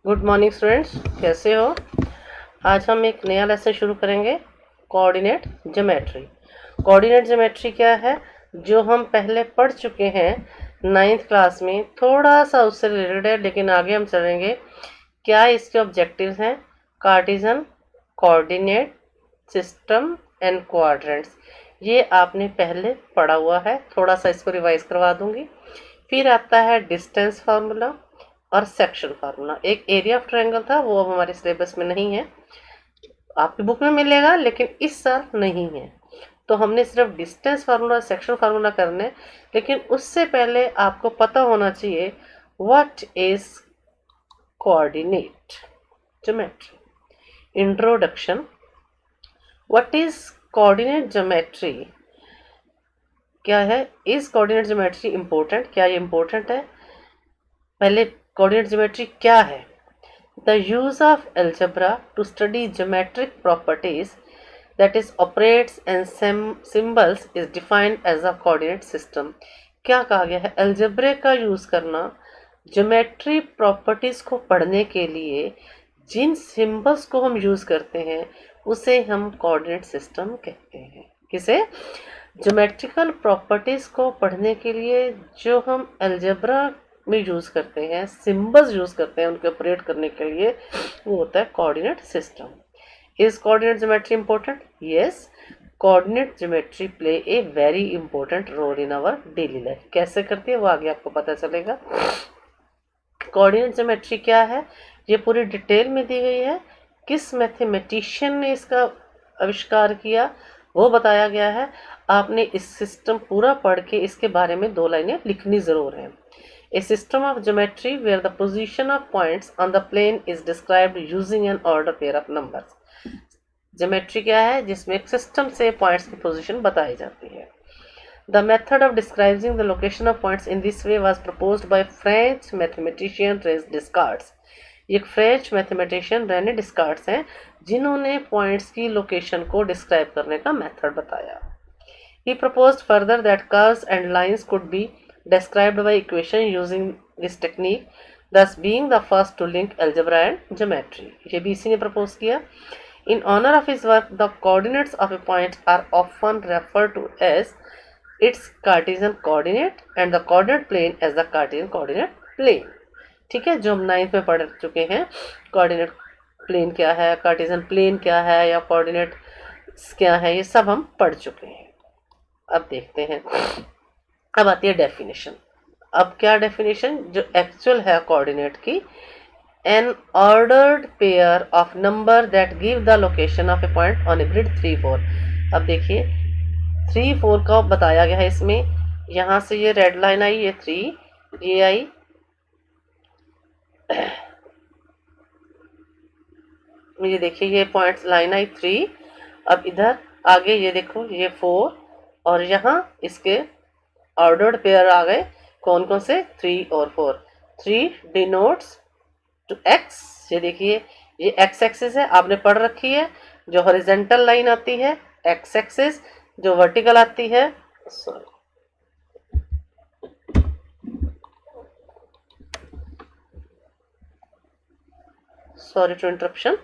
Good morning students, कैसे हो। आज हम एक नया लेसन शुरू करेंगे, कोऑर्डिनेट ज्योमेट्री। कोऑर्डिनेट ज्योमेट्री क्या है, जो हम पहले पढ़ चुके हैं 9th क्लास में। थोड़ा सा उससे रिलेटेड है, लेकिन आगे हम चलेंगे। क्या इसके ऑब्जेक्टिव्स हैं? Cartesian coordinate system and quadrants. ये आपने पहले पढ़ा हुआ है, थोड़ा सा इसको रिवाइज करवा दूंगी। फिर आता है डिस्टेंस फार्मूला और सेक्शन फार्मूला। एक एरिया ऑफ ट्रायंगल था, वो अब हमारे सिलेबस में नहीं है, आपकी बुक में मिलेगा लेकिन इस साल नहीं है। तो हमने सिर्फ डिस्टेंस फार्मूला सेक्शन फार्मूला करने, लेकिन उससे पहले आपको पता होना चाहिए what is coordinate geometry. Introduction. What is coordinate geometry? क्या है? Is coordinate geometry important? क्या ये इंपॉर्टेंट है? पहले कोऑर्डिनेट ज्योमेट्री क्या है? The use of algebra to study geometric properties, that is operates and symbols, is defined as a coordinate system. क्या कहा गया है? अलजेब्रे का यूज करना ज्योमेट्री प्रॉपर्टीज को पढ़ने के लिए जिन सिंबल्स को हम यूज करते हैं उसे हम कोऑर्डिनेट सिस्टम कहते हैं। किसे? ज्योमेट्रिकल प्रॉपर्टीज को पढ़ने के लिए जो हम अलजेब्रा में यूज करते हैं, सिंबल्स यूज करते हैं उनको ऑपरेट करने के लिए, वो होता है coordinate system. Is coordinate geometry important? Yes, coordinate geometry play a very important role in our daily life. कैसे करती है वो आगे आपको पता चलेगा। कोऑर्डिनेट ज्योमेट्री क्या है ये पूरी डिटेल में दी गई है। किस मैथमेटिशियन ने इसका आविष्कार किया वो बताया गया है। आपने इस सिस्टम पूरा पढ़ के इसके बारे में 2 लाइनें लिखनी जरूर है। A system of geometry where the position of points on the plane is described using an order pair of numbers. Geometry क्या है? जिसमें एक सिस्टम से पॉइंट्स की पोजीशन बताई जाती है। The method of describing the location of points in this way was proposed by French mathematician René Descartes. एक फ्रेंच मैथमेटिशियन रेने डिस्कार्ट्स हैं जिन्होंने पॉइंट्स की लोकेशन को डिस्क्राइब करने का मेथड बताया। He proposed further that curves and lines could be described by equation using this technique, thus being the first to link algebra and geometry. ये भी इसी ने propose किया। In honor of his work, the coordinates of a point are often referred to as its Cartesian coordinate and the coordinate plane as the Cartesian coordinate plane. ठीक है, जो हम 9th में पढ़ चुके हैं। कोऑर्डिनेट प्लेन क्या है, कार्टेशियन प्लेन क्या है, या कोऑर्डिनेट क्या है, ये सब हम पढ़ चुके हैं। अब देखते हैं, अब आती है डेफिनेशन। अब क्या डेफिनेशन जो एक्चुअल है कोऑर्डिनेट की? N ordered pair of number that give the location of A point on a grid 3, 4। अब देखिए 3, 4 का बताया गया है इसमें। यहां से ये रेड लाइन आई, ये 3, ये आई, ये देखिए ये पॉइंट लाइन आई 3। अब इधर आगे ये देखो ये 4, और यहाँ इसके ऑर्डर्ड पेयर आ गए। कौन कौन से? 3 और 4। 3 डिनोट्स टू एक्स। ये देखिए ये एक्स एक्सिस है, आपने पढ़ रखी है। जो हॉरिजेंटल लाइन आती है एक्स एक्सिस, जो वर्टिकल आती है, सॉरी टू इंटरप्शन।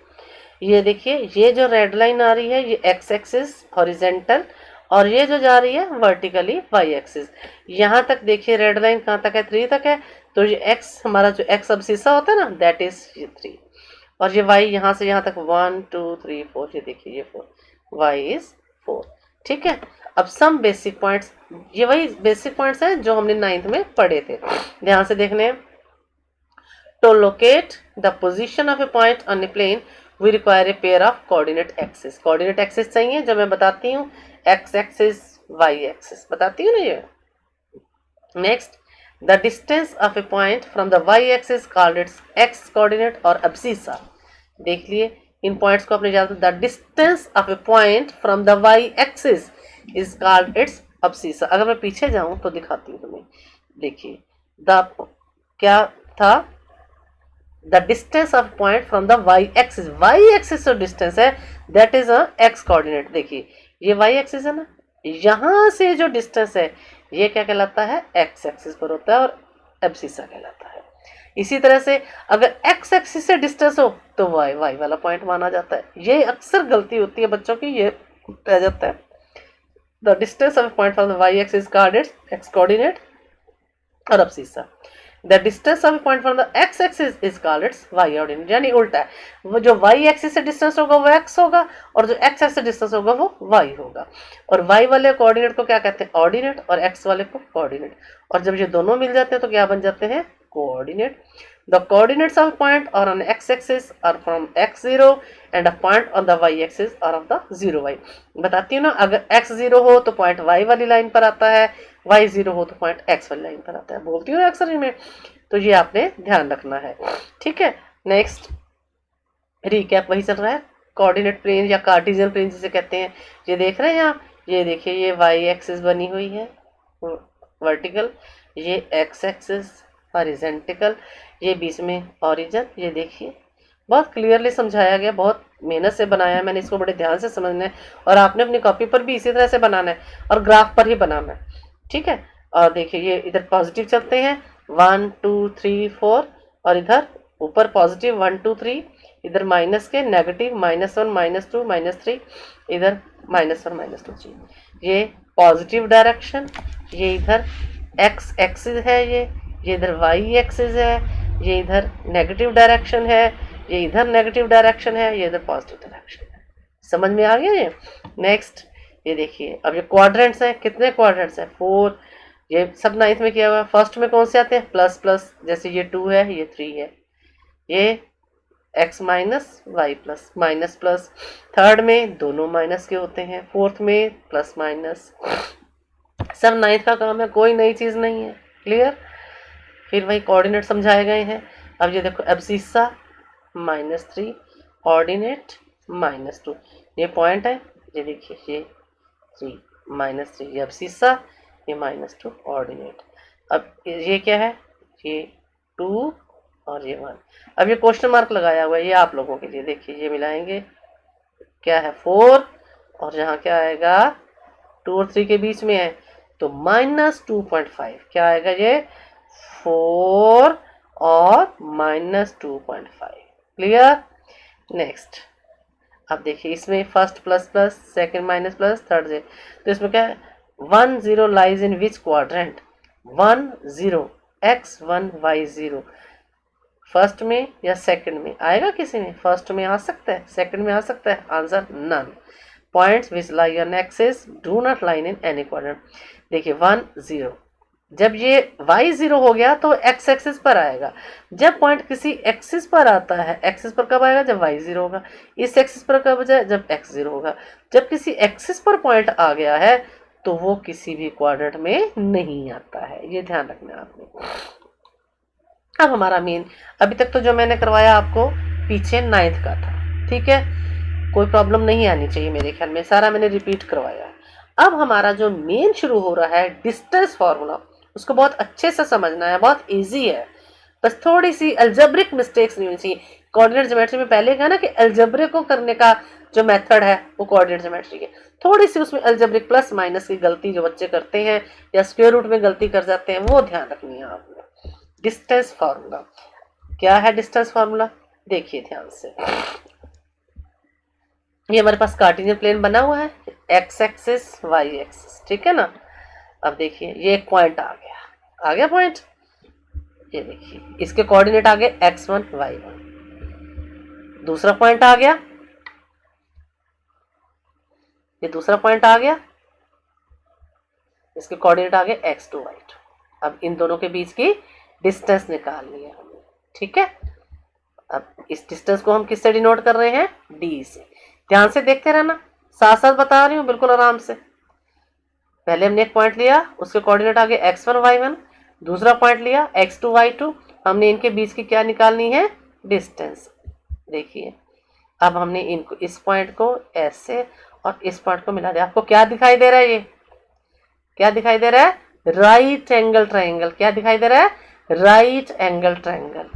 ये देखिए ये जो रेड लाइन आ रही है ये एक्स एक्सिस हॉरिजेंटल, और ये जो जा रही है वर्टिकली वाई एक्सिस। यहाँ तक देखिए रेड लाइन कहाँ तक है? 3 तक है। तो ये एक्स, हमारा जो एक्स अब्सिसा होता है ना, दैट इज ये 3, और ये वाई यहाँ से यहाँ तक 1 2 3 4, ये देखिए ये 4, वाई इज 4। ठीक है, अब सम बेसिक पॉइंट्स, ये वही बेसिक पॉइंट्स हैं जो हमने 9th में पढ़े थे, ध्यान से देखने। To locate the position of a point on a plane, we require a pair of coordinate axes. Coordinate axes चाहिए जो मैं बताती हूँ, x axis, y axis बताती हूँ ना ये। Next, the distance of a point from the y axis called its x coordinate और abscissa। देख लिए इन पॉइंट्स को अपने याद। The distance of a point from the y axis is called its abscissa। अगर मैं पीछे जाऊँ तो दिखाती हूँ तुम्हें। देखिए द क्या था? The distance of point from the y axis, y axis जो distance है that is a x coordinate। देखिए ये y axis है ना, यहां से जो distance है ये क्या कहलाता है? x axis पर होता है और एब्सिसा कहलाता है। इसी तरह से अगर x एक्सिस से डिस्टेंस हो तो y वाला पॉइंट माना जाता है। ये अक्सर गलती होती है बच्चों की, ये रह जाता है। The distance of point from the y axis called its x coordinate और abscissa। The distance of point from the x axis is called its y ordinate, यानी उल्टा है, वो जो y एक्सिस से डिस्टेंस होगा वो x होगा और जो x एक्सिस से डिस्टेंस होगा वो y होगा। और y वाले कोऑर्डिनेट को क्या कहते हैं? ऑर्डिनेट, और x वाले को कोऑर्डिनेट। और जब ये दोनों मिल जाते हैं तो क्या बन जाते हैं? Coordinate. The coordinates of point are on x axis are from x0 and a point on the y axis are of the 0y। बताती हूँ ना, अगर x0 हो तो पॉइंट y वाली लाइन पर आता है, y0 हो तो पॉइंट x वाली लाइन पर आता है। बोलती हूँ अक्सर में, तो ये आपने ध्यान रखना है। ठीक है, नेक्स्ट रिकैप वही चल रहा है। कोऑर्डिनेट प्लेन या कार्टेशियन प्लेन जिसे कहते हैं, ये देख रहे हैं आप, ये देखिए ये y एक्सिस बनी हुई है वर्टिकल, ये x एक्सिस हॉरिजॉन्टल, ये बीच में ओरिजिन। ये देखिए बहुत क्लियरली समझाया गया, बहुत मेहनत से बनाया है मैंने, इसको बड़े ध्यान से समझना है और आपने अपनी कॉपी पर भी इसी तरह से बनाना है और ग्राफ पर ही बनाना है। ठीक है, और देखिए ये इधर पॉजिटिव चलते हैं 1 2 3 4 और इधर ऊपर पॉजिटिव 1 2 3, इधर माइनस के नेगेटिव -1 -2 -3, इधर -1 -2 3। ये पॉजिटिव डायरेक्शन, ये इधर x एक्सिस है, ये इधर y एक्सिस है, ये इधर नेगेटिव डायरेक्शन है, ये इधर नेगेटिव डायरेक्शन है, ये इधर पॉजिटिव डायरेक्शन है। समझ में आ गया ये? नेक्स्ट ये देखिए, अब ये क्वाड्रेंट्स हैं, कितने क्वाड्रेंट्स हैं? 4। ये सब 9th में किया हुआ है। फर्स्ट में कौन से आते हैं? प्लस प्लस, जैसे ये 2 है, ये 3 है, ये x minus y plus, minus plus. Third में दोनों माइनस के होते हैं, फोर्थ में प्लस माइनस। सब 9th का काम है, कोई नई चीज़ नहीं है। क्लियर? फिर वही कोऑर्डिनेट समझाए गए हैं। अब ये देखो एब्सिस्सा -3, ऑर्डिनेट -2, ये पॉइंट है, ये देखिए ये 3 -3, ये एब्सिस्सा, ये -2 ऑर्डिनेट। अब ये क्या है? ये 2 और ये 1। अब ये क्वेश्चन मार्क लगाया हुआ है, ये आप लोगों के लिए। देखिए ये मिलाएंगे, क्या है? 4 और यहाँ क्या आएगा? 2 और 3 के बीच में है तो -2.5। क्या आएगा ये? 4 और -2.5। क्लियर? नेक्स्ट अब देखिए, इसमें first plus plus, second minus plus, third से, तो इसमें क्या है? 1 0 lies in which quadrant? 1 0 x1 y0, first में या सेकंड में आएगा? किसी में फर्स्ट में आ सकता है, सेकंड में आ सकता है। Answer none. Points which lie on axis do not line in any quadrant. देखिए 1 0, जब ये y0 हो गया तो x एक्सिस पर आएगा। जब पॉइंट किसी एक्सिस पर आता है, एक्सिस पर कब आएगा? जब y0 होगा। इस एक्सिस पर कब जाए? जब x0 होगा। जब किसी एक्सिस पर पॉइंट आ गया है तो वो किसी भी क्वाड्रेंट में नहीं आता है, ये ध्यान रखना है आपने। अब हमारा मेन, अभी तक तो जो मैंने करवाया आपको पीछे 9th का था, ठीक है, कोई प्रॉब्लम नहीं आनी चाहिए मेरे ख्याल में, सारा मैंने रिपीट करवाया। अब हमारा जो मेन शुरू हो रहा है डिस्टेंस फार्मूला, उसको बहुत अच्छे से समझना है, बहुत इजी है, बस थोड़ी सी अलजेब्रिक मिस्टेक्स नहीं होनी चाहिए। कोऑर्डिनेट ज्योमेट्री में पहले कहा ना कि अलजेब्रिक को करने का जो मेथड है वो कोऑर्डिनेट ज्योमेट्री है, थोड़ी सी उसमें अलजेब्रिक प्लस माइनस की गलती जो बच्चे करते हैं या स्क्वायर रूट में गलती कर जाते हैं, वो ध्यान रखनी है आपने। डिस्टेंस फार्मूला क्या है? डिस्टेंस फार्मूला देखिए ध्यान से, ये हमारे पास कार्टेशियन प्लेन बना हुआ है, x एक्सिस y एक्सिस, ठीक है ना। अब देखिए ये एक पॉइंट आ गया पॉइंट, ये देखिए इसके कोऑर्डिनेट आ गए x1 y1। दूसरा पॉइंट आ गया, ये दूसरा पॉइंट आ गया, इसके कोऑर्डिनेट आ गए x2 y2। अब इन दोनों के बीच की डिस्टेंस निकालनी है हमें, ठीक है। अब इस डिस्टेंस को हम किससे डिनोट कर रहे हैं? d से। ध्यान से देखते रहना, साथ साथ बता रही हूँ, बिल्कुल आराम से। पहले हमने एक पॉइंट लिया, उसके कोऑर्डिनेट आ गए x1 y1। दूसरा पॉइंट लिया x2 y2, हमने इनके बीच की क्या निकालनी है? डिस्टेंस। देखिए अब हमने इनको, इस पॉइंट को ऐसे और इस पॉइंट को मिला दिया। आपको क्या दिखाई दे रहा है? ये क्या दिखाई दे रहा है? Right angle triangle. क्या दिखाई दे रहा है? Right angle triangle.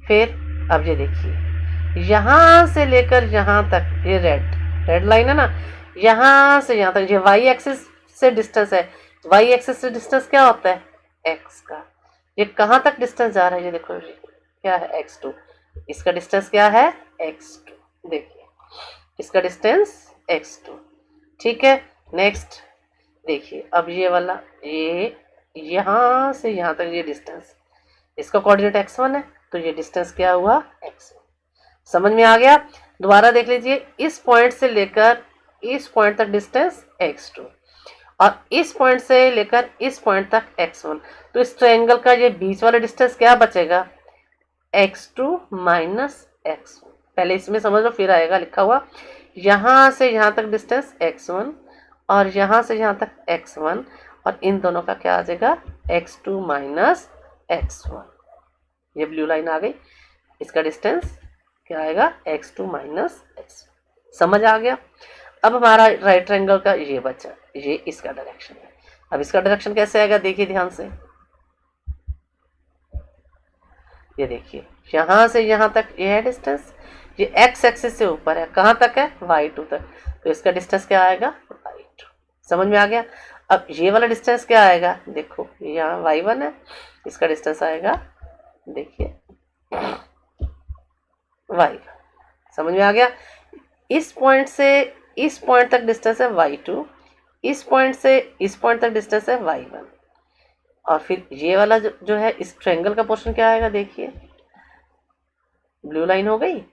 फिर अब ये देखिए, यहां से लेकर यहां तक, ये रेड लाइन है ना, यहां से यहां तक, ये वाई एक्सिस से डिस्टेंस है। वाई एक्सिस से डिस्टेंस क्या होता है? एक्स का। ये कहां तक डिस्टेंस जा रहा है? ये देखो, क्या है x2, इसका डिस्टेंस क्या है x2, देखिए इसका डिस्टेंस x2, ठीक है। नेक्स्ट देखिए, अब ये वाला, ये यहाँ से यहाँ तक ये डिस्टेंस, इसका कोऑर्डिनेट x1 है, तो ये डिस्टेंस क्या हुआ x1। समझ में आ गया? दोबारा देख लीजिए, इस पॉइंट से लेकर इस पॉइंट तक डिस्टेंस x2 और इस पॉइंट से लेकर इस पॉइंट तक x1, तो इस ट्रायंगल का ये बीच वाला डिस्टेंस क्या बचेगा x2 माइनस x1। पहले इसमें समझ लो, फिर आएगा लिखा हुआ, यहाँ से यहाँ तक डिस्टेंस x1 और यहाँ से यहाँ तक x1, और इन दोनों का क्या आ जाएगा x2 माइनस x1। ये ब्लू लाइन आ गई, इसका डिस्टेंस क्या आएगा x2 माइनस x1। समझ आ गया? अब हमारा राइट ट्रायंगल का ये बचा, ये इसका डायरेक्शन है। अब इसका डायरेक्शन कैसे आएगा, देखिए ध्यान से, ये देखिए यहाँ से यहाँ तक ये है डिस्टेंस, ये x एक्सिस से ऊपर है, कहाँ तक है y2 तक, तो इसका डिस्टेंस क्या आएगा y2। समझ में आ गया? अब ये वाला डिस्टेंस क्या आएगा, देखो यहाँ y1 है, इसका डिस्टेंस आएगा, देखिए y1। समझ में आ गया? इस पॉइंट से इस पॉइंट तक डिस्टेंस है y2, इस पॉइंट से इस पॉइंट तक डिस्टेंस है y1, और फिर ये वाला जो है इस ट्रायंगल का पोर्शन क्या आएगा, देखिए ब्लू लाइन हो गई।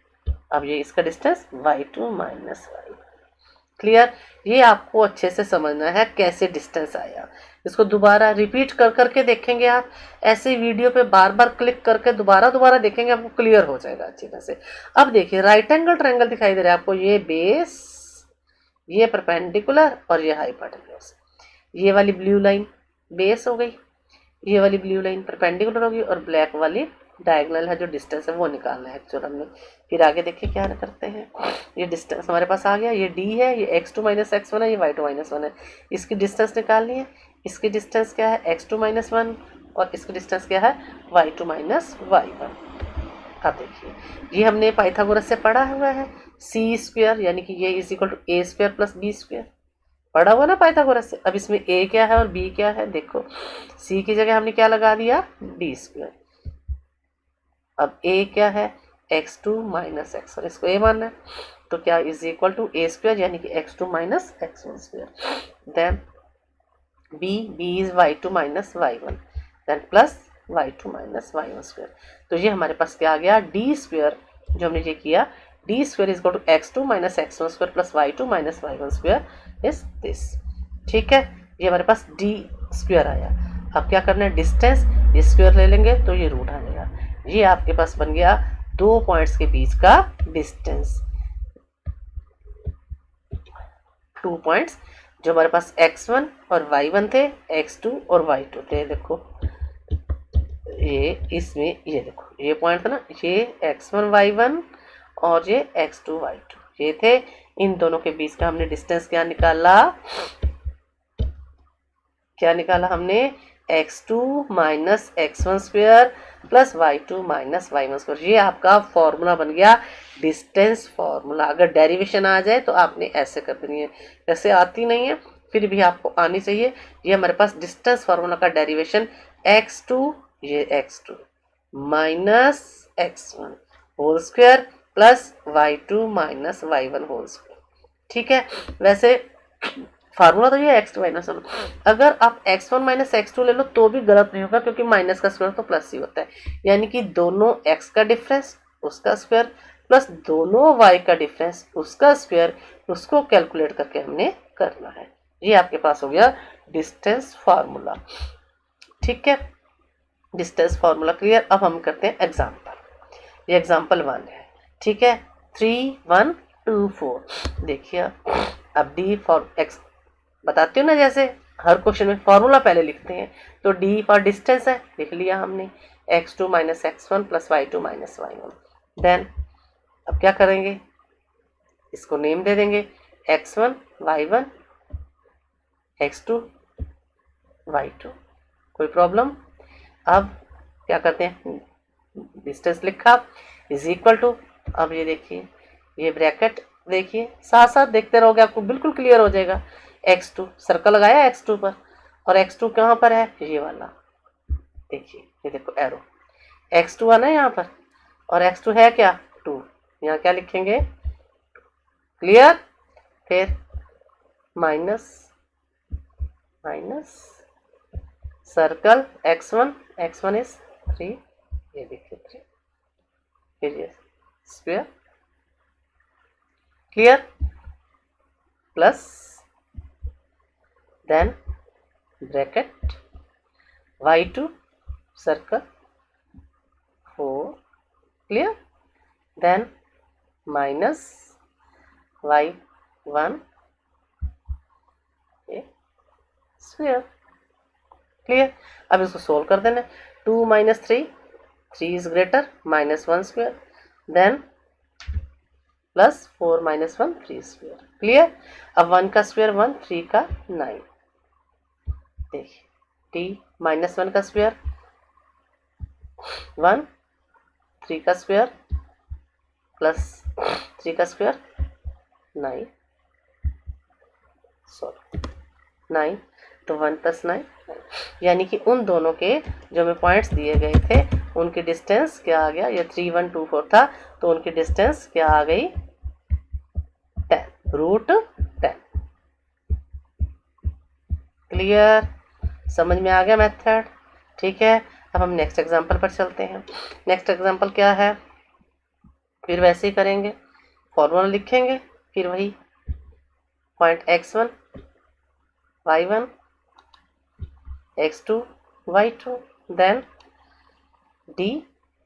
अब ये इसका distance y2 minus y1। Clear? ये आपको अच्छे से समझना है कैसे डिस्टेंस आया, इसको दोबारा रिपीट कर करके देखेंगे आप, ऐसे वीडियो पे बार बार क्लिक करके दोबारा देखेंगे, आपको क्लियर हो जाएगा अच्छी तरह से। अब देखिए राइट एंगल ट्रायंगल दिखाई दे रहा है आपको, ये बेस, ये परपेंडिकुलर और ये हाइपोटेन्यूज। ये वाली ब्लू लाइन बेस हो गई, ये वाली ब्लू लाइन परपेंडिकुलर होगी, और ब्लैक वाली डायगोनल है, जो डिस्टेंस है वो निकालना है एक्चुअल हमने। फिर आगे देखिए क्या करते हैं, ये डिस्टेंस हमारे पास आ गया, ये d है, ये x2 माइनस x1 है, ये y2 माइनस 1 है, इसकी डिस्टेंस निकालनी है। इसकी डिस्टेंस क्या है x2 माइनस 1 और इसकी डिस्टेंस क्या है y2 माइनस y1। अब देखिए ये हमने पाइथागोरस से पढ़ा हुआ है, सी स्क्वायर यानी कि ये is equal to a square plus b square, पढ़ा हुआ ना पाइथागोरस से। अब इसमें a क्या है और b क्या है, देखो c की जगह हमने क्या लगा दिया d स्क्वायर। अब a क्या है x2 माइनस x1, इसको a मानना है, तो क्या is equal to a square यानी कि x2 minus x1 square. Then b is y2 minus y1, then plus y2 minus y1 square. तो ये हमारे पास क्या आ गया d स्क्वायर, जो हमने ये किया d square is equal to x2 minus x1 square plus y2 minus y1 square is this. ठीक है, ये हमारे पास d स्क्वायर आया। अब क्या करना है, डिस्टेंस ये स्क्वायर ले लेंगे तो ये रूट आ जाएगा। ये आपके पास बन गया दो पॉइंट्स के बीच का डिस्टेंस, 2 पॉइंट्स जो हमारे पास x1 और y1 थे, x2 और y2 थे। देखो ये इसमें ये देखो ये पॉइंट था ना, ये x1 y1 और ये x2 y2 ये थे, इन दोनों के बीच का हमने डिस्टेंस क्या निकाला, हमने x2 minus x1 square plus y2 minus y1 square. ये आपका फॉर्मूला बन गया डिस्टेंस फॉर्मूला। अगर डेरिवेशन आ जाए तो आपने ऐसे कर देनी है, ऐसे आती नहीं है फिर भी आपको आनी चाहिए। ये हमारे पास डिस्टेंस फॉर्मूला का डेरिवेशन x2, ये x2 minus x1 whole square plus y2 minus y1 whole square. ठीक है, वैसे फार्मूला तो ये x2 माइनस 1। अगर आप x1 माइनस x2 ले लो तो भी गलत नहीं होगा, क्योंकि माइनस का स्क्वायर तो प्लस ही होता है, यानी कि दोनों x का डिफरेंस उसका स्क्वायर प्लस दोनों y का डिफरेंस उसका स्क्वायर, उसको कैलकुलेट करके हमने करना है। ये आपके पास हो गया डिस्टेंस फार्मूला। ठीक है, डिस्टेंस फार्मूला क्लियर। अब हम करते हैं एग्जाम्पल। ये एग्जाम्पल 1 है। ठीक है, 3 1 2 4। देखिए अब d फॉर x बताती हूँ ना, जैसे हर क्वेश्चन में फॉर्मूला पहले लिखते हैं, तो d फॉर डिस्टेंस है, लिख लिया हमने, x2 minus x1 plus y2 minus y1। Then अब क्या करेंगे, इसको नेम दे देंगे x1 y1 x2 y2, कोई प्रॉब्लम। अब क्या करते हैं, डिस्टेंस लिखा इज इक्वल टू, अब ये देखिए ये ब्रैकेट देखिए, साथ साथ देखते रहोगे आपको बिल्कुल क्लियर हो जाएगा। x2 सर्कल लगाया x2 पर, और x2 कहाँ पर है, ये वाला देखिए, ये देखो एरो x2 आना है यहाँ पर, और x2 है क्या 2, यहाँ क्या लिखेंगे, क्लियर। फिर minus minus circle x1 is 3, ये देखिए 3, फिर ये square, clear, plus then bracket y2 circle 4, clear, then minus y1 square, clear. अब इसको सोल्व कर देना, 2 minus 3 is greater, -1 square, then plus 4 minus 1 3 square, clear. अब 1 का स्क्वायर 1, 3 का 9, देखिए t -1 का स्क्वायर 1, 3 का स्क्वायर प्लस 3 का स्क्वायर 9, सॉरी 9, तो 1 + 9, यानी कि उन दोनों के जो हमें पॉइंट्स दिए गए थे उनकी डिस्टेंस क्या आ गया, ये 3 1 2 4 था, तो उनकी डिस्टेंस क्या आ गई 10, √10, क्लियर, समझ में आ गया मेथड, ठीक है। अब हम नेक्स्ट एग्जांपल पर चलते हैं। नेक्स्ट एग्जांपल क्या है, फिर वैसे ही करेंगे, फॉर्मूला लिखेंगे, फिर वही point x1 y1 x2 y2, then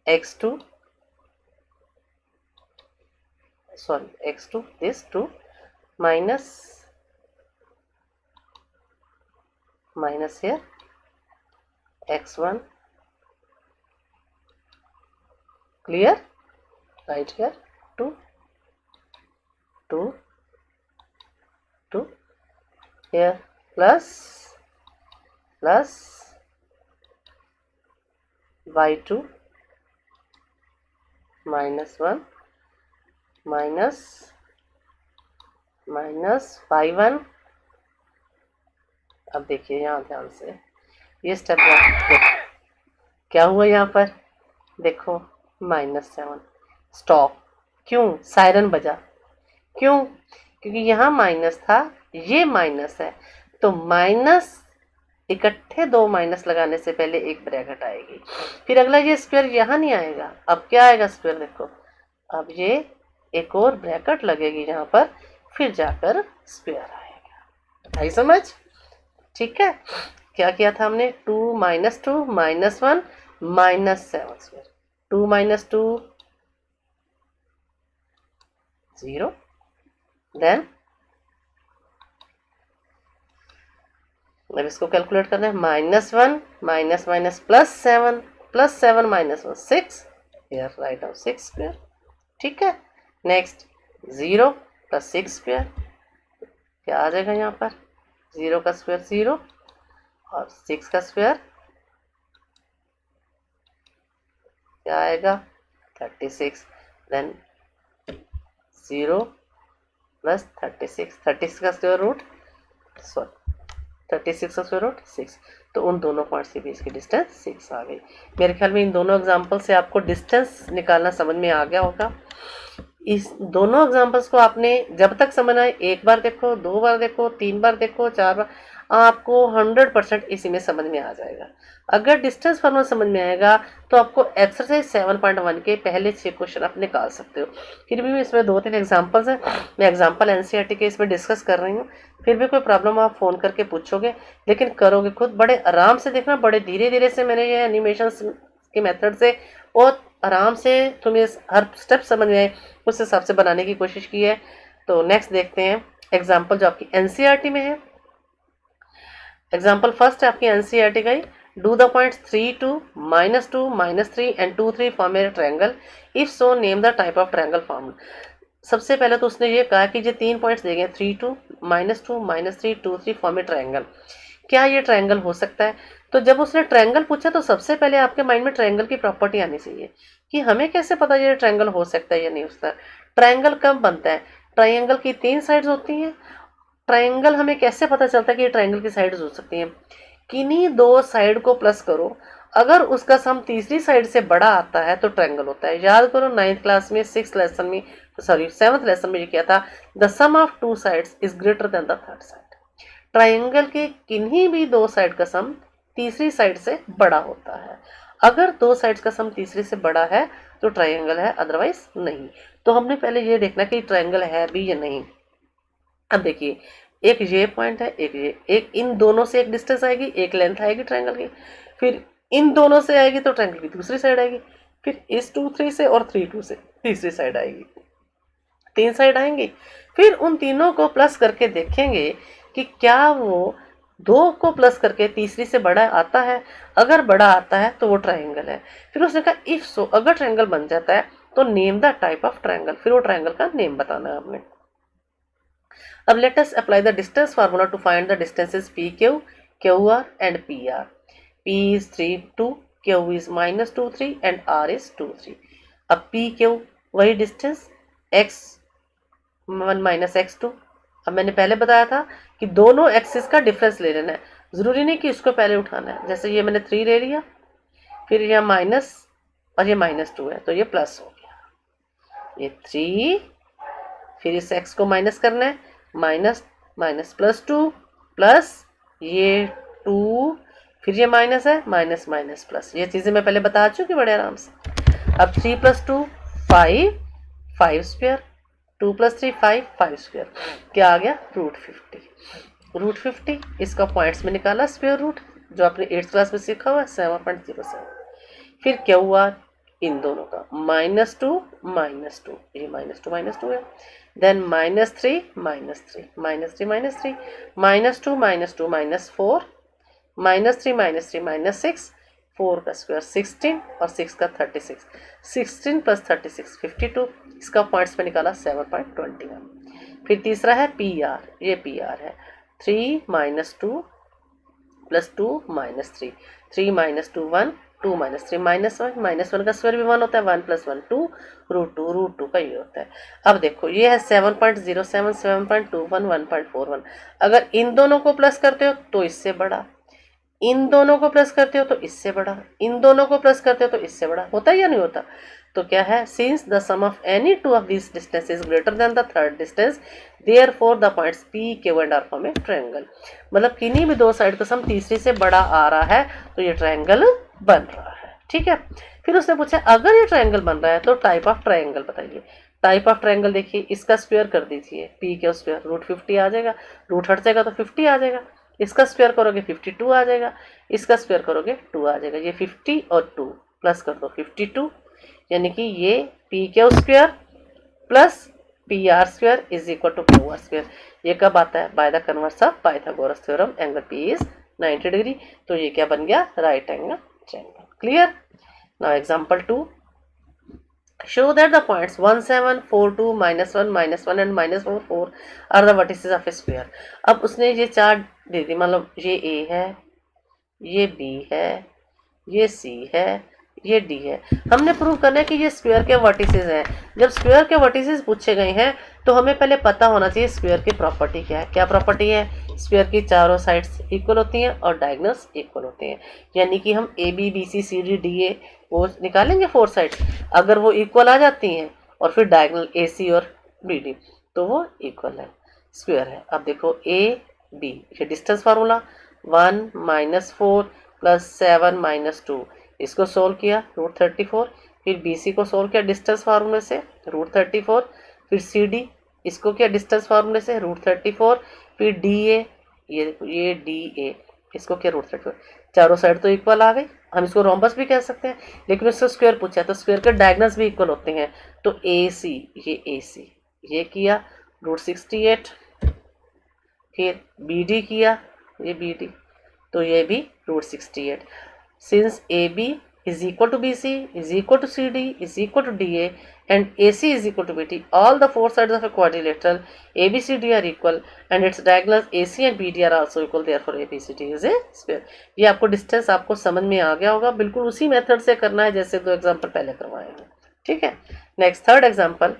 x2 this 2 minus here x1, clear, right here 2 here plus y2 -1 minus y1, अब देखिए यहाँ ध्यान से ये स्टेप क्या हुआ, यहाँ पर देखो -7, स्टॉप, क्यों, सायरन बजा, क्यों, क्योंकि यहाँ माइनस था, ये माइनस है, तो माइनस इकट्ठे 2 माइनस लगाने से पहले एक ब्रैकेट आएगी, फिर अगला ये स्क्वायर यहाँ नहीं आएगा, अब क्या आएगा स्क्वायर, देखो अब ये एक और ब्रैकेट लगेगी यहाँ पर, फिर जाकर स्क्वायर आएगा, आई समझ, ठीक है। क्या किया था हमने, 2 - 2 -1 -7 स्क्वायर, 2 - 2 0, देन अब इसको कैलकुलेट करना है, -1 minus +7 +7 -1 6, here write down 6 square, ठीक है। नेक्स्ट 0 + 6 स्क्वायर, क्या आ जाएगा यहाँ पर, 0 का स्क्वायर 0 और 6 का स्क्वायर क्या आएगा 36, देन 0 + 36 का स्क्वायर रूट 36 का स्क्वायर रूट 6, तो उन दोनों पॉइंट्स के बीच की डिस्टेंस 6 आ गई। मेरे ख्याल में इन दोनों एग्जांपल से आपको डिस्टेंस निकालना समझ में आ गया होगा। इस दोनों एग्जांपल्स को आपने जब तक समझ आए, एक बार देखो, 2 बार देखो, 3 बार देखो, 4 बार, आपको 100% इसी में समझ में आ जाएगा। अगर डिस्टेंस फार्मूला समझ में आएगा तो आपको एक्सरसाइज 7.1 के पहले 6 क्वेश्चन आप निकाल सकते हो। फिर भी इसमें 2-3 एग्जांपल्स हैं, मैं एग्जांपल एनसीईआरटी के इसमें डिस्कस कर रही हूँ, फिर भी कोई प्रॉब्लम आप फ़ोन करके पूछोगे, लेकिन करोगे खुद, बड़े आराम से देखना, बड़े धीरे धीरे से मैंने ये एनिमेशन के मेथड से और आराम से तुम्हें हर स्टेप समझ में आए उस हिसाब से बनाने की कोशिश की है। तो नेक्स्ट देखते हैं एग्जाम्पल जो आपकी एनसीईआरटी में है। एग्जाम्पल फर्स्ट है आपकी एनसीईआरटी का ही, do the points 3 2 -2 -3 and 2 3 form a triangle, if so name the type of triangle form. सबसे पहले तो उसने ये कहा कि ये 3 पॉइंट्स दिए गए 3 2 -2 -3 2 3 फॉर्म ए ट्रायंगल, क्या ये ट्रायंगल हो सकता है। तो जब उसने ट्रायंगल पूछा तो सबसे पहले आपके माइंड में ट्रायंगल की प्रॉपर्टी आनी चाहिए कि हमें कैसे पता ये ट्रायंगल हो सकता है या नहीं हो सकता। ट्रायंगल कब बनता है, ट्रायंगल की 3 साइड्स होती हैं। ट्रायंगल हमें कैसे पता चलता है कि ये ट्रायंगल की साइड्स हो सकती हैं, किन्हीं 2 साइड को प्लस करो अगर उसका सम तीसरी साइड से बड़ा आता है तो ट्रायंगल होता है। याद करो 9th क्लास में 6th लेसन में, सॉरी 7th लेसन में ये क्या था, the sum of two sides is greater than the third side. Triangle के किन्हीं भी दो साइड का सम तीसरी साइड से बड़ा होता है। अगर दो साइड्स का सम तीसरी से बड़ा है तो ट्रायंगल है, अदरवाइज नहीं। तो हमने पहले ये देखना कि ट्रायंगल है भी या नहीं। अब देखिए, एक ये पॉइंट है, एक ये, एक इन दोनों से एक डिस्टेंस आएगी, एक लेंथ आएगी ट्रायंगल की, फिर इन दोनों से आएगी तो ट्रायंगल की दूसरी साइड आएगी, फिर इस 2 3 से और 3 2 से तीसरी साइड आएगी, 3 साइड आएंगी। फिर उन तीनों को प्लस करके देखेंगे कि क्या वो 2 को प्लस करके तीसरी से बड़ा आता है। अगर बड़ा आता है तो वो ट्रायंगल है। फिर उसने कहा इफ सो, अगर ट्रायंगल बन जाता है तो name the type of triangle, फिर वो ट्रायंगल का नेम बताना है आपने। अब let us apply the distance formula to find the distances PQ, QR and PR. P is 3 2, Q is minus 2 3 and R is 2 3. अब PQ वही डिस्टेंस x1 माइनस x2। अब मैंने पहले बताया था कि दोनों एक्सिस का डिफरेंस ले लेना है, जरूरी नहीं कि इसको पहले उठाना है। जैसे ये मैंने 3 ले लिया, फिर यहाँ माइनस और ये -2 है तो ये प्लस हो गया, ये 3, फिर इस x को माइनस करना है, माइनस माइनस प्लस 2 प्लस ये 2, फिर ये माइनस है, माइनस माइनस प्लस, ये चीज़ें मैं पहले बता चुकी बड़े आराम से। अब 3 + 2 5, 5 स्क्वायर, 2 + 3 5, 5 स्क्वायर, क्या आ गया √50। इसका पॉइंट्स में निकाला स्क्वायर रूट, जो आपने 8th क्लास में सीखा हुआ है 7.07। फिर क्या हुआ इन दोनों का -2 -2, ये -2 है, देन -3 -3 -3 -3 -2 -2 -4 -3 -3 -6, 4 का स्क्वायर 16 और 6 का 36, 16 + 36 52, इसका पॉइंट्स में निकाला 7.21। फिर तीसरा है PR, ये PR है 3 - 2 + 2 -3, 3 - 2 1, 2 - 3 -1, -1 का स्क्वायर भी 1 होता है, 1 + 1 2, √2 का ये होता है। अब देखो ये है 7.07, 7.21, 1.41। अगर इन दोनों को प्लस करते हो तो इससे बड़ा, इन दोनों को प्लस करते हो तो इससे बड़ा, इन दोनों को प्लस करते हो तो इससे बड़ा, होता है या नहीं होता। तो क्या है, since the sum of any two of this distance is greater than the third distance, therefore the points P, Q and R form a triangle. मतलब किन्हीं भी दो साइड का सम तीसरी से बड़ा आ रहा है तो ये ट्रायंगल बन रहा है। ठीक है, फिर उसने पूछा अगर ये ट्रायंगल बन रहा है तो टाइप ऑफ ट्रायंगल बताइए। टाइप ऑफ ट्रायंगल देखिए, इसका स्क्वायर कर दीजिए, PQ स्क्वायर √50 आ जाएगा, रूट हट जाएगा तो 50 आ जाएगा, इसका स्क्वायर करोगे 52 आ जाएगा, इसका स्क्वायर करोगे 2 आ जाएगा, ये 50 और 2 प्लस कर दो 52, यानी कि ये PQ square plus PR square is equal to QR square. ये कब आता है, by the converse of Pythagoras theorem, angle P is 90 degree. तो ये क्या बन गया, right angle triangle. Clear. Now example 2, show that the points 1 7 4 2 -1 -1 and -4 4 are the vertices of a square। अब उसने ये चार दे दी, मतलब ये A है, ये B है, ये C है, ये D है। हमने प्रूव करना है कि ये स्क्वायर के वर्टिसेस हैं। जब स्क्वायर के वर्टिसेस पूछे गए हैं तो हमें पहले पता होना चाहिए स्क्वायर की प्रॉपर्टी क्या है। क्या प्रॉपर्टी है, स्क्वायर की चारों साइड्स इक्वल होती हैं और डायगोनल्स इक्वल होते हैं, यानी कि हम AB BC CD DA वो निकालेंगे 4 साइड्स, अगर वो इक्वल आ जाती हैं और फिर डायगोनल AC और BD तो वो इक्वल है, स्क्वायर है। अब देखो AB, ये डिस्टेंस फार्मूला 1 - 4 + 7 - 2, इसको सोल्व किया √34, फिर BC को सोल्व किया डिस्टेंस फार्मूले से √34, फिर CD इसको किया डिस्टेंस फार्मूले से √34, फिर DA, ये DA इसको किया √34। चारों साइड तो इक्वल आ गई, हम इसको रोम्बस भी कह सकते हैं, लेकिन उससे स्क्वायर पूछा है तो स्क्वायर के डायगोनल्स भी इक्वल होते हैं। तो AC, ये AC ये किया √68, फिर BD किया, ये BD तो ये भी √68। Since AB is equal to BC is equal to CD is equal to DA and AC is equal to BD, all the four sides of a quadrilateral ABCD are equal and its diagonals AC and BD are also equal, therefore ABCD is a square। ये आपको distance आपको समझ में आ गया होगा, बिल्कुल उसी method से करना है जैसे 2 एग्जाम्पल पहले करवाए हैं। ठीक है, next third example,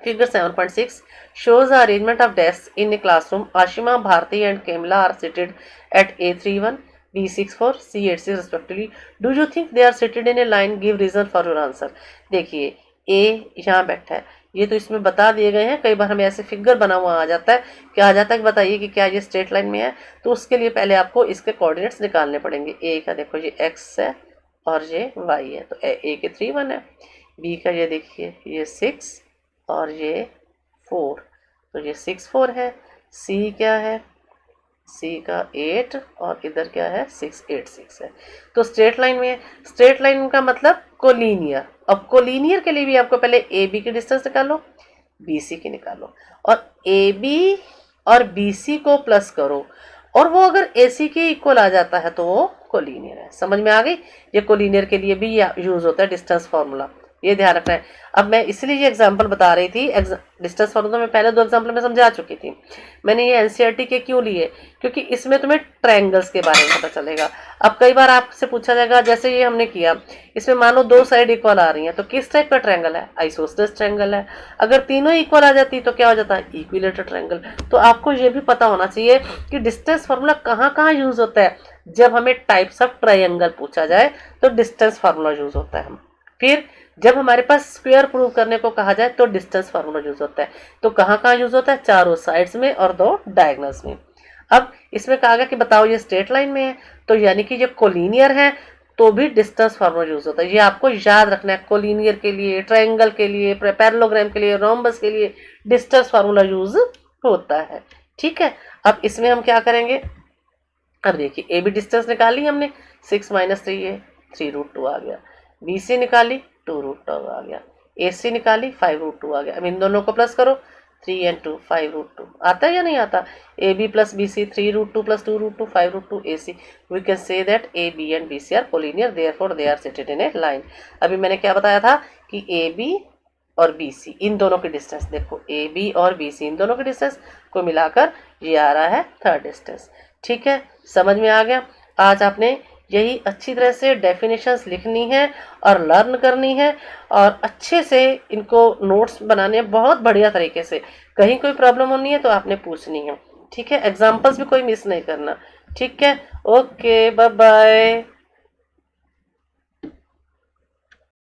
Figure 7.6 shows the arrangement of desks in a classroom. Ashima, Bharti and Kemla are seated at A31. B6 4, C8 6 respectively. Do you think they are seated in a line? Give reason for your answer. देखिए A यहाँ बैठा है, ये तो इसमें बता दिए गए हैं। कई बार हमें ऐसे फिगर बना हुआ आ जाता है, क्या आ जाता है कि बताइए कि क्या ये स्ट्रेट लाइन में है, तो उसके लिए पहले आपको इसके कोऑर्डिनेट्स निकालने पड़ेंगे। ए का देखो ये x है और ये y है, तो ए के 3 1 है। बी का ये देखिए ये 6 और ये 4, तो ये 6 4 है। सी क्या है, सी का 8 और इधर क्या है 6 8 6 है। तो स्ट्रेट लाइन में, स्ट्रेट लाइन का मतलब कोलिनियर। अब कोलिनियर के लिए भी आपको पहले ए बी की डिस्टेंस निकालो, बी सी की निकालो, और ए बी और बी सी को प्लस करो, और वो अगर ए सी के इक्वल आ जाता है तो वो कोलिनियर है। समझ में आ गई? ये कोलिनियर के लिए भी यूज होता है डिस्टेंस फार्मूला, ये ध्यान रखना है। अब मैं इसलिए ये एग्जांपल बता रही थी, डिस्टेंस फार्मूला में पहले 2 एग्जांपल में समझा चुकी थी। मैंने ये एनसीईआरटी के क्यों लिए, क्योंकि इसमें तुम्हें ट्रायंगल्स के बारे में पता चलेगा। अब कई बार आपसे पूछा जाएगा, जैसे ये हमने किया, इसमें मान लो 2 साइड इक्वल आ रही हैं, तो किस टाइप का ट्रायंगल है? आइसोसेलेस ट्रायंगल है। अगर तीनों इक्वल आ जाती तो क्या हो जाता है? Equilateral triangle. तो आपको ये भी पता होना चाहिए कि डिस्टेंस फार्मूला कहाँ कहाँ यूज होता है। जब हमें टाइप्स ऑफ ट्रायंगल पूछा जाए तो डिस्टेंस फार्मूला यूज होता है। फिर जब हमारे पास स्क्वायर प्रूव करने को कहा जाए तो डिस्टेंस फार्मूला यूज होता है। तो कहाँ कहाँ यूज होता है? चारों साइड्स में और 2 डायगोनल्स में। अब इसमें कहा गया कि बताओ ये स्ट्रेट लाइन में है, तो यानी कि ये कोलिनियर है, तो भी डिस्टेंस फार्मूला यूज होता है। ये आपको याद रखना है, कोलिनियर के लिए, ट्रायंगल के लिए, पैरेललोग्राम के लिए, रोम्बस के लिए डिस्टेंस फार्मूला यूज होता है। ठीक है, अब इसमें हम क्या करेंगे? अब देखिए ए बी डिस्टेंस निकाली हमने, 6 - 3 है, 3√2 आ गया। बी सी निकाली, 2√2 आ गया। ए सी निकाली, 5√2 आ गया। अब इन दोनों को प्लस करो, 3 and 2 5√2 आता है या नहीं आता? A B plus B C 3√2 + 2√2 5√2 A C. We can say that A B and B C are collinear, therefore they are sited in a line. अभी मैंने क्या बताया था कि ए बी और बी सी इन दोनों की डिस्टेंस, देखो ए बी और बी सी इन दोनों की डिस्टेंस को मिलाकर ये आ रहा है थर्ड डिस्टेंस। ठीक है, समझ में आ गया? आज आपने यही अच्छी तरह से डेफिनेशंस लिखनी है और लर्न करनी है, और अच्छे से इनको नोट्स बनाने हैं बहुत बढ़िया तरीके से। कहीं कोई प्रॉब्लम होनी है तो आपने पूछनी है। ठीक है, एग्जाम्पल्स भी कोई मिस नहीं करना। ठीक है, ओके, बाय बाय।